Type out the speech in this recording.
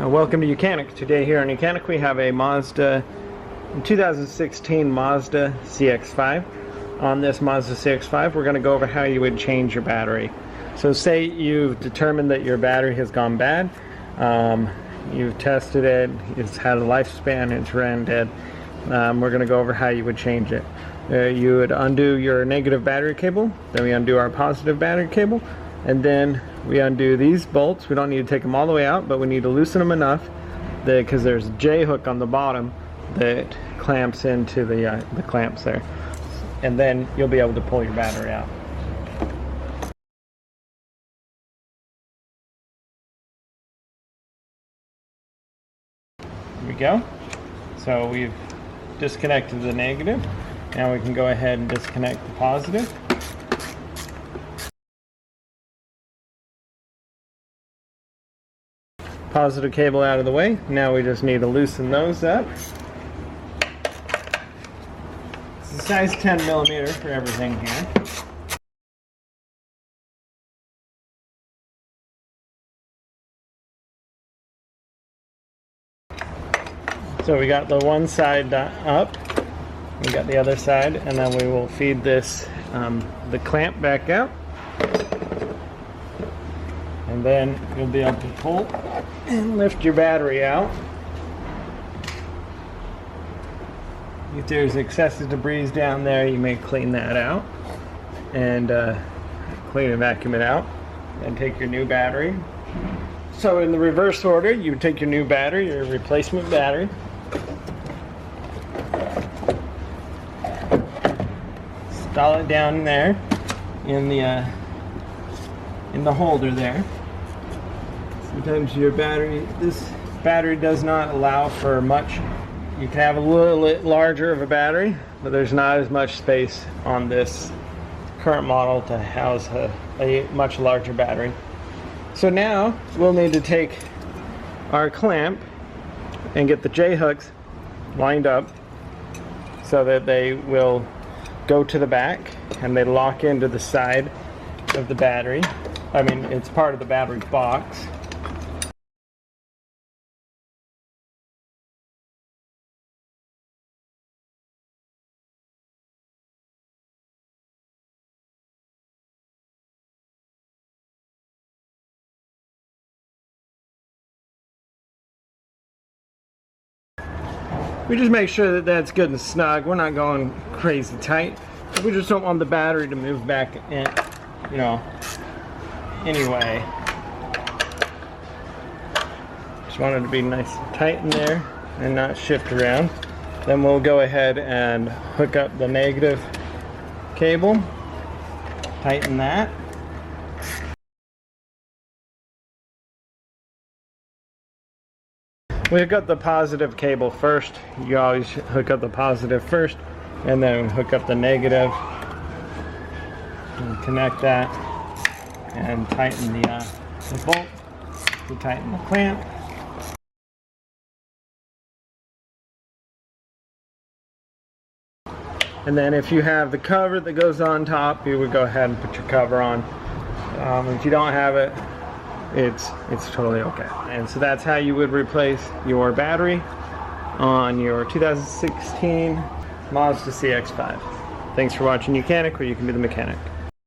Welcome to YOUCANIC. Today here on YOUCANIC we have a Mazda 2016 Mazda CX-5. On this Mazda CX-5 we're going to go over how you would change your battery. So say you've determined that your battery has gone bad, you've tested it, it's had a lifespan, it's ran dead. We're going to go over how you would change it. You would undo your negative battery cable, then we undo our positive battery cable, and then we undo these bolts. We don't need to take them all the way out, but we need to loosen them enough because there's a J hook on the bottom that clamps into the clamps there, and then you'll be able to pull your battery out. Here we go. So we've disconnected the negative. Now we can go ahead and disconnect the positive. Positive cable out of the way. Now we just need to loosen those up. It's a size 10mm for everything here. So we got the one side up, we got the other side, and then we will feed this the clamp back out, and then you'll be able to pull and lift your battery out. If there's excessive debris down there, you may clean that out and clean and vacuum it out and take your new battery. So in the reverse order, you would take your new battery, your replacement battery, install it down there in the holder there. Sometimes your battery, this battery does not allow for much. You can have a little bit larger of a battery, but there's not as much space on this current model to house a much larger battery. So now we'll need to take our clamp and get the J hooks lined up so that they will go to the back and they lock into the side of the battery. I mean, it's part of the battery box. We just make sure that that's good and snug. We're not going crazy tight. We just don't want the battery to move back in, you know, anyway. Just want it to be nice and tight in there and not shift around. Then we'll go ahead and hook up the negative cable, tighten that. We hook up the positive cable first. You always hook up the positive first and then hook up the negative and connect that and tighten the bolt to tighten the clamp. And then if you have the cover that goes on top, you would go ahead and put your cover on. If you don't have it, it's totally okay. And so that's how you would replace your battery on your 2016 Mazda CX-5. Thanks for watching YOUCANIC, where you can be the mechanic.